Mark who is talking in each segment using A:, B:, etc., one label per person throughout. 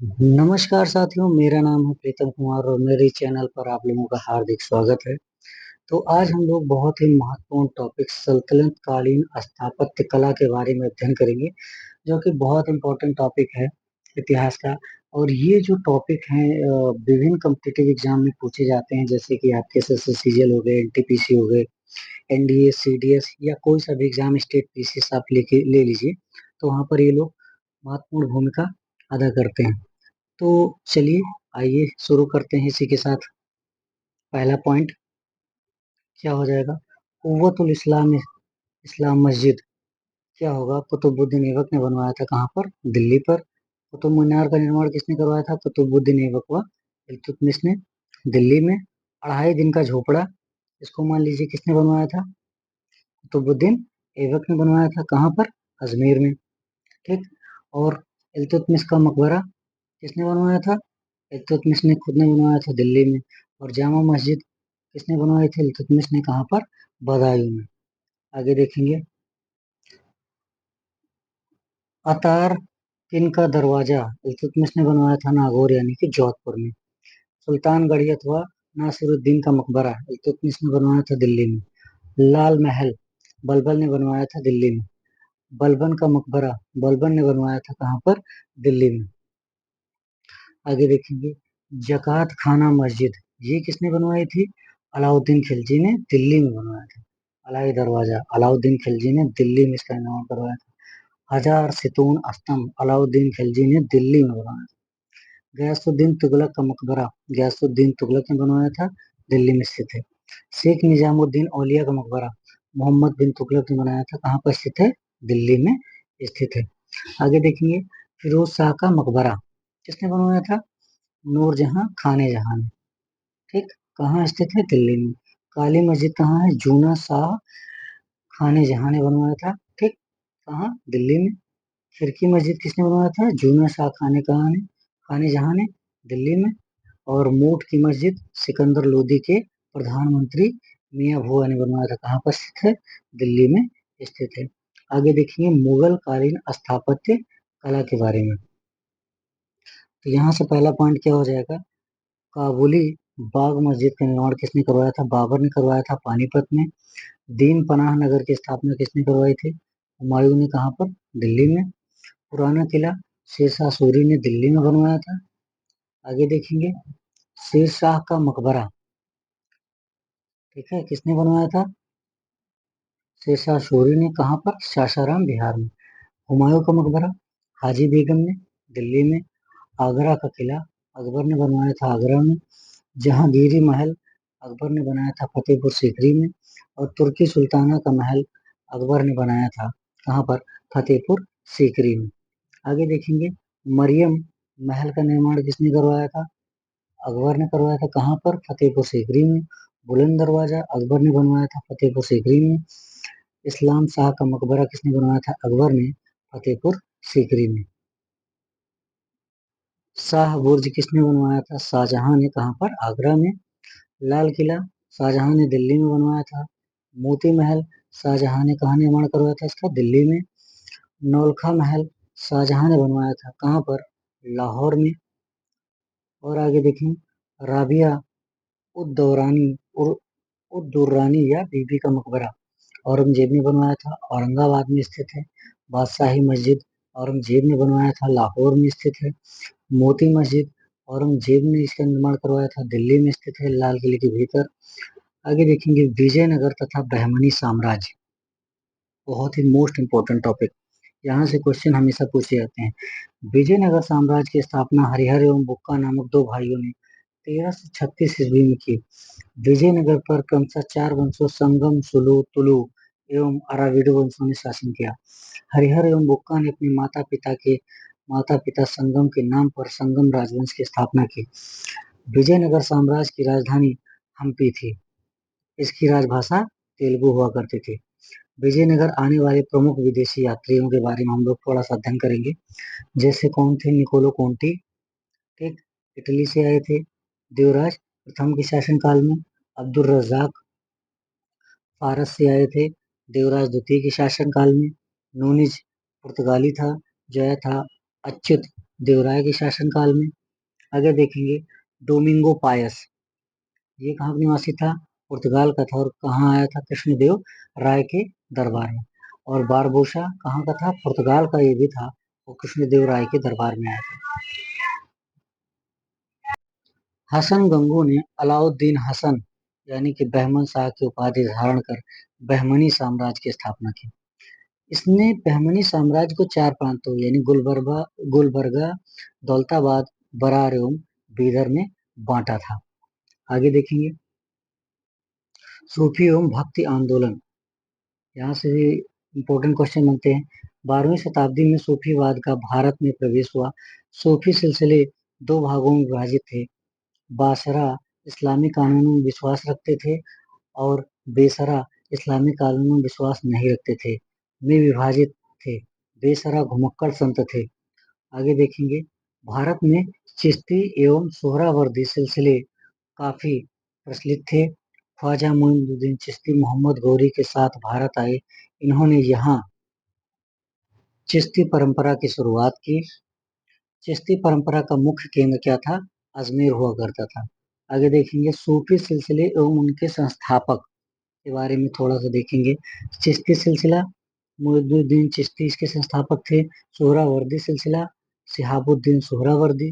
A: नमस्कार साथियों, मेरा नाम है प्रीतम कुमार और मेरे चैनल पर आप लोगों का हार्दिक स्वागत है। तो आज हम लोग बहुत ही महत्वपूर्ण टॉपिक सल्तनत कालीन स्थापत्य कला के बारे में अध्ययन करेंगे, जो कि बहुत इम्पोर्टेंट टॉपिक है इतिहास का। और ये जो टॉपिक है विभिन्न कॉम्पिटिटिव एग्जाम में पूछे जाते हैं, जैसे कि आपके एसएससी सीजीएल हो गए, एनटीपीसी हो गए, एनडीए, सीडीएस या कोई सा भी एग्जाम स्टेट पीसीएस आप लेके ले लीजिए, तो वहाँ पर ये लोग महत्वपूर्ण भूमिका अदा करते हैं। तो चलिए, आइए शुरू करते हैं इसी के साथ। पहला पॉइंट क्या हो जाएगा? कुव्वतुल इस्लाम इस्लाम मस्जिद क्या होगा? कुतुबुद्दीन ऐबक ने बनवाया था। कहाँ पर? दिल्ली पर। कुतुब मीनार का निर्माण किसने करवाया था? कुतुबुद्दीन ऐबक व इल्तुतमिश ने, दिल्ली में। 2.5 दिन का झोपड़ा, इसको मान लीजिए किसने बनवाया था? कुतुबुद्दीन ऐबक ने बनवाया था। कहाँ पर? अजमेर में। ठीक। और इल्तुतमिश का मकबरा किसने बनवाया था? इल्तुतमिश ने खुद ने बनवाया था, दिल्ली में। और जामा मस्जिद किसने बनवाई थी? इल्तुतमिश ने। कहाँ पर? बदायूं में। आगे देखेंगे। अतार किन का दरवाजा इल्तुतमिश ने बनवाया था? नागौर यानी कि जोधपुर में। सुल्तानगढ़ी अथवा नासिरुद्दीन का मकबरा इल्तुतमिश ने बनवाया था, दिल्ली में। लाल महल बलबल ने बनवाया था, दिल्ली में। बलबन का मकबरा बलबन ने बनवाया था। कहाँ पर? दिल्ली में। आगे देखेंगे। जकात खाना मस्जिद ये किसने बनवाई थी? अलाउद्दीन खिलजी ने दिल्ली में बनवाया था। अलाई दरवाजा अलाउद्दीन खिलजी ने दिल्ली में इसका निर्माण करवाया था। हजार सितून स्तंभ अलाउद्दीन खिलजी ने दिल्ली में बनवाया था। गयासुद्दीन तुगलक का मकबरा गयासुद्दीन तुगलक ने बनवाया था, दिल्ली में स्थित है। शेख निजामुद्दीन औलिया का मकबरा मोहम्मद बिन तुगलक ने बनाया था। कहाँ पर स्थित है? दिल्ली में स्थित है। आगे देखेंगे। फिरोज शाह का मकबरा किसने बनवाया था? नूरजहां खाने जहां ने। ठीक। कहाँ स्थित है? दिल्ली में। काली मस्जिद कहाँ है? जूना शाह खाने जहां ने बनवाया था। ठीक। कहाँ? दिल्ली में। खिड़की मस्जिद किसने बनवाया था? जूना शाह खाने कहाँ ने खाने जहां ने, दिल्ली में। और मूठ की मस्जिद सिकंदर लोदी के प्रधानमंत्री मियां भुआ ने बनवाया था। कहाँ पर स्थित है? दिल्ली में स्थित है। आगे देखेंगे मुगल कालीन स्थापत्य कला के बारे में। तो यहाँ से पहला पॉइंट क्या हो जाएगा? काबुली बाग मस्जिद का निर्माण किसने करवाया था? बाबर ने करवाया था, पानीपत में। दीन पनाह नगर की स्थापना किसने करवाई थी? हुमायूं ने। कहाँ पर? दिल्ली में। पुराना किला शेरशाह सूरी ने दिल्ली में बनवाया था। आगे देखेंगे। शेरशाह का मकबरा, ठीक है, किसने बनवाया था? शेरशाह सूरी ने। कहाँ पर? सासाराम, बिहार में। हुमायूं का मकबरा हाजी बेगम ने, दिल्ली में। आगरा का किला अकबर ने बनवाया था, आगरा में। जहांगीरी महल अकबर ने बनाया था, फतेहपुर सीकरी में। और तुर्की सुल्ताना का महल अकबर ने बनाया था। कहाँ पर? फतेहपुर सीकरी में। आगे देखेंगे। मरियम महल का निर्माण किसने करवाया था? अकबर ने करवाया था। कहाँ पर? फतेहपुर सीकरी में। बुलंद दरवाजा अकबर ने बनवाया था, फतेहपुर सीकरी में। इस्लाम शाह का मकबरा किसने बनवाया था? अकबर ने, फतेहपुर सीकरी में। शाह बुर्ज किसने बनवाया था? शाहजहां ने। कहाँ पर? आगरा में। लाल किला शाहजहां ने दिल्ली में बनवाया था। मोती महल शाहजहां ने कहाँ निर्माण करवाया था इसका? दिल्ली में। नौलखा महल शाहजहां ने बनवाया था। कहाँ पर? लाहौर में। और आगे देखें। राबिया उद्दौरानी उर उद्दुर्रानी या बीबी का मकबरा औरंगजेब ने बनवाया था, औरंगाबाद में स्थित है। बादशाही मस्जिद औरंगजेब ने बनवाया था, लाहौर में स्थित है। मोती मस्जिद औरंगजेब ने इसका निर्माण करवाया था, दिल्ली में स्थित है, लाल किले के भीतर। आगे देखेंगे। विजयनगर तथा बहमनी साम्राज्य, बहुत ही मोस्ट इंपोर्टेंट टॉपिक, यहाँ से क्वेश्चन हमेशा पूछे जाते हैं। विजयनगर साम्राज्य की स्थापना हरिहर एवं बुक्का नामक दो भाइयों ने 1336 ईस्वी में की। विजयनगर पर क्रमशः 4 वंशों संगम, सुलु, तुलु एवं अराविडु वंशों ने शासन किया। हरिहर एवं बुक्का ने अपने माता पिता संगम के नाम पर संगम राजवंश की स्थापना की। विजयनगर साम्राज्य की राजधानी हम्पी थी। इसकी राजभाषा तेलुगु हुआ करती थी। विजयनगर आने वाले प्रमुख विदेशी यात्रियों के बारे में हम लोग थोड़ा सा अध्ययन करेंगे। जैसे कौन थे? निकोलो कोंटी, ठीक, इटली से आए थे। देवराज प्रथम के शासनकाल में। अब्दुल रजाक फारस से आए थे, देवराज द्वितीय के शासनकाल में। नूनिज पुर्तगाली था, जो आया था अच्युत देवराय के शासनकाल में। आगे देखेंगे डोमिंगो पायस, ये कहाँ का निवासी था? पुर्तगाल का था। और कहाँ आया था? कृष्णदेव राय के दरबार में। और बारबोसा कहाँ का था? पुर्तगाल का ये भी था, वो कृष्णदेव राय के दरबार में आया था। हसन गंगू ने अलाउद्दीन हसन यानी कि बहमन शाह की उपाधि धारण कर बहमनी साम्राज्य की स्थापना की। इसने बहमनी साम्राज्य को 4 प्रांतों यानी गुलबर्गा, दौलताबाद, बरार एवं बीदर में बांटा था। आगे देखेंगे सूफी एवं भक्ति आंदोलन, यहाँ से भी इम्पोर्टेंट क्वेश्चन बनते हैं। 12वीं शताब्दी में सूफीवाद का भारत में प्रवेश हुआ। सूफी सिलसिले 2 भागों में विभाजित थे। बासरा इस्लामी कानूनों में विश्वास रखते थे और बेसरा इस्लामी कानूनों में विश्वास नहीं रखते थे, में विभाजित थे। बेसरा घुमक्कड़ संत थे। आगे देखेंगे भारत में चिश्ती एवं सोहरावर्दी सिलसिले काफी प्रचलित थे। ख्वाजा मोइनुद्दीन चिश्ती मोहम्मद गौरी के साथ भारत आए। इन्होंने यहाँ चिश्ती परंपरा की शुरुआत की। चिश्ती परंपरा का मुख्य केंद्र क्या था? अजमेर हुआ करता था। आगे देखेंगे सूफी सिलसिले एवं उनके संस्थापक के बारे में थोड़ा सा देखेंगे। चिश्ती सिलसिला मोइनुद्दीन चिश्ती इसके संस्थापक थे। सोहरावर्दी सिलसिला शिहाबुद्दीन सोहरावर्दी।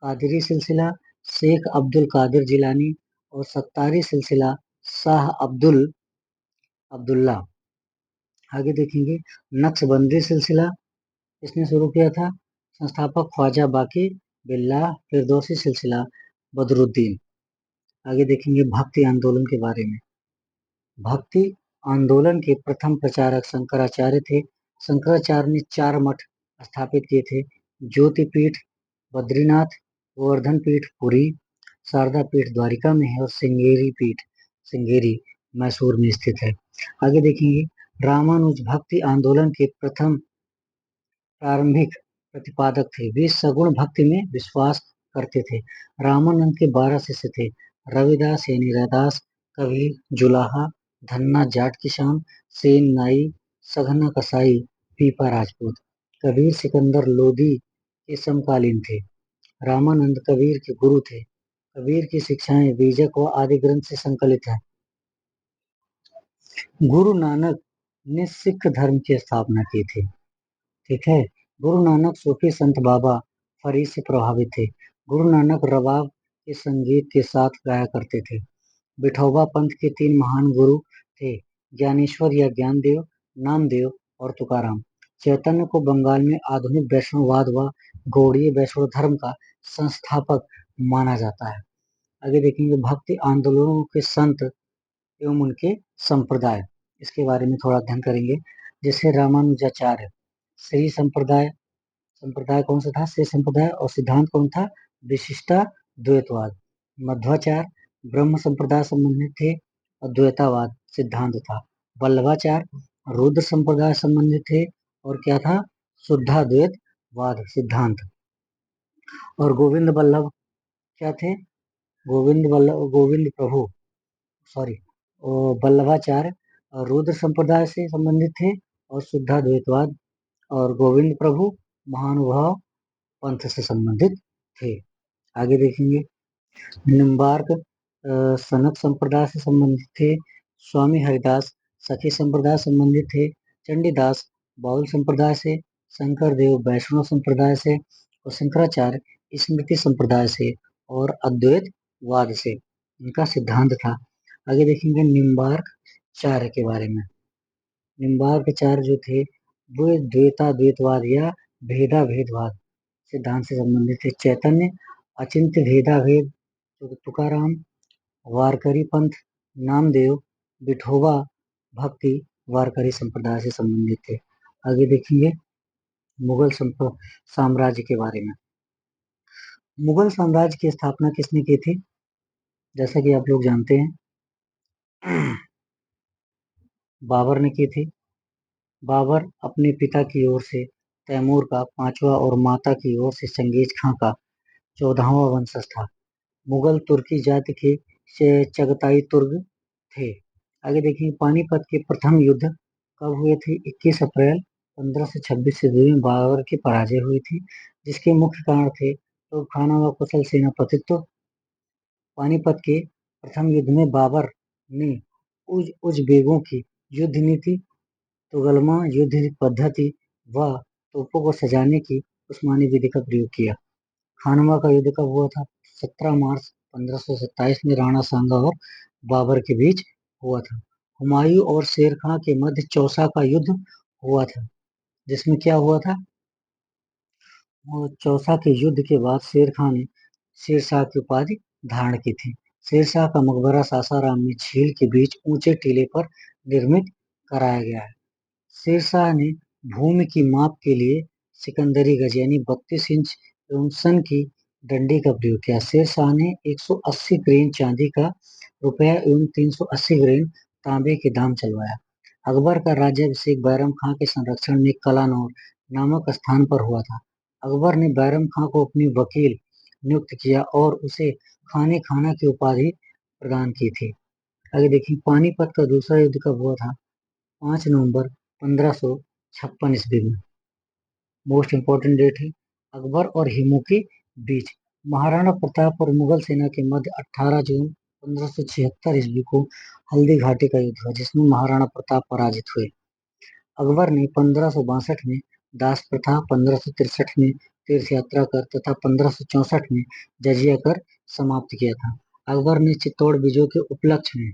A: कादरी सिलसिला शेख अब्दुल कादिर जिलानी। और सत्तारी सिलसिला शाह अब्दुल्ला। आगे देखेंगे नक्शबंदी सिलसिला इसने शुरू किया था। संस्थापक ख्वाजा बाकी बिल्लाह। फिरदौसी सिलसिला बदरुद्दीन। आगे देखेंगे भक्ति आंदोलन के बारे में। भक्ति आंदोलन के प्रथम प्रचारक शंकराचार्य थे। शंकराचार्य ने 4 मठ स्थापित किए थे। ज्योति पीठ बद्रीनाथ, गोवर्धन पीठ पुरी, शारदा पीठ द्वारिका में है और श्रृंगेरी मैसूर में स्थित है। आगे देखेंगे रामानुज भक्ति आंदोलन के प्रथम प्रारंभिक प्रतिपादक थे। वे सगुण भक्ति में विश्वास करते थे। रामानंद के 12 शिष्य थे। रविदास यानी रैदास, कबीर, जुलाहा, धन्ना जाट किसान, सेन नाई, सघना कसाई, पीपा राजपूत। कबीर सिकंदर लोदी के समकालीन थे। रामानंद कबीर के गुरु थे। कबीर की शिक्षाएं बीजक व आदि ग्रंथ से संकलित है। गुरु नानक ने सिख धर्म की स्थापना की थी। ठीक है। गुरु नानक सूफी संत बाबा फरीद से प्रभावित थे। गुरु नानक रबाब के संगीत के साथ गाया करते थे। विठोबा पंथ के 3 महान गुरु थे, ज्ञानेश्वर या ज्ञानदेव, नामदेव और तुकाराम। चैतन्य को बंगाल में आधुनिक वैष्णववाद व गौड़ीय वैष्णव धर्म का संस्थापक माना जाता है। आगे देखेंगे भक्ति आंदोलनों के संत एवं उनके संप्रदाय, इसके बारे में थोड़ा अध्ययन करेंगे। जैसे रामानुजाचार्य श्री संप्रदाय, संप्रदाय कौन सा था? श्री संप्रदाय। और सिद्धांत कौन था? विशिष्टा द्वैतवाद। मध्वाचार्य ब्रह्म संप्रदाय संबंधित थे। अद्वैतावाद सिद्धांत था। वल्लभाचार्य रुद्र संप्रदाय संबंधित थे। और क्या था? शुद्धाद्वैतवाद सिद्धांत। और गोविंद वल्लभ क्या थे? गोविंद प्रभु सॉरी वल्लभाचार्य रुद्र संप्रदाय से संबंधित थे और शुद्धाद्वैतवाद। और गोविंद प्रभु महानुभाव पंथ से संबंधित थे। आगे देखेंगे निम्बार्क सनक संप्रदाय से संबंधित थे। स्वामी हरिदास सखी संप्रदाय संबंधित थे। चंडीदास बाउल संप्रदाय से। शंकर देव वैष्णव संप्रदाय से। और शंकराचार्य स्मृति संप्रदाय से और अद्वैतवाद से इनका सिद्धांत था। आगे देखेंगे निम्बार्क चार्य के बारे में। निम्बार्क चार्य जो थे वो द्वैताद्वैतवाद या भेदा भेदवाद सिद्धांत से संबंधित थे। चैतन्य अचिंत्य भेदा भेद, तुकाराम वारकरी पंथ, नामदेव विठोबा भक्ति वारकरी संप्रदाय से संबंधित थे। आगे देखेंगे मुगल साम्राज्य के बारे में। मुगल साम्राज्य की स्थापना किसने की थी? जैसा कि आप लोग जानते हैं बाबर ने की थी। बाबर अपने पिता की ओर से तैमूर का 5वां और माता की ओर से चंगेज खां का 14वां वंशज था। मुगल तुर्की जाति के चगताई तुर्क थे। आगे देखिए पानीपत के प्रथम युद्ध कब हुए थे? 21 अप्रैल 1526 ईस्वी में बाबर की पराजय हुई थी। जिसके मुख्य कारण थे तो खाना व कुशल सेनापतित्व। पानीपत के प्रथम युद्ध में बाबर ने उज़बेकों की युद्ध नीति, तुगलमा युद्ध पद्धति व तोपों को सजाने की उस्मानी विधि का प्रयोग किया। खानवा का युद्ध कब हुआ था? 17 मार्च 1527 में राणा सांगा और बाबर के बीच हुआ था। हुमायूं और शेर खां के मध्य चौसा का युद्ध हुआ था, जिसमें क्या हुआ था? और चौसा के युद्ध के बाद शेर खां ने शेरशाह की उपाधि धारण की थी। शेरशाह का मकबरा सासाराम में झील के बीच ऊंचे टीले पर निर्मित कराया गया है। शेरशाह ने भूमि की माप के लिए सिकंदरी गज यानी 32 इंच एवं सन की डंडी का प्रयोग किया। शेरशाह ने 180 ग्रेन चांदी का रुपया एवं 380 ग्रेन तांबे के दाम चलवाया। अकबर का राज्याभिषेक बैरम खां के संरक्षण में कलानौर नामक स्थान पर हुआ था। अकबर ने बैरम खां को अपनी वकील नियुक्त किया और उसे खाने खाना की उपाधि प्रदान की थी। आगे देखिए, पानीपत का दूसरा युद्ध कब हुआ था? 5 नवंबर 1556 ईस्वी में। मोस्ट इंपोर्टेंट डेट है। अकबर और हिमू के बीच महाराणा प्रताप और मुगल सेना के मध्य 18 जून 1576 ईस्वी को हल्दी घाटी का युद्ध हुआ, जिसमें महाराणा प्रताप पराजित हुए। अकबर ने 1562 में दास प्रथा, 1563 में तीर्थ यात्रा कर तथा 1564 में जजिया कर समाप्त किया था। अकबर ने चित्तौड़ विजय के उपलक्ष्य में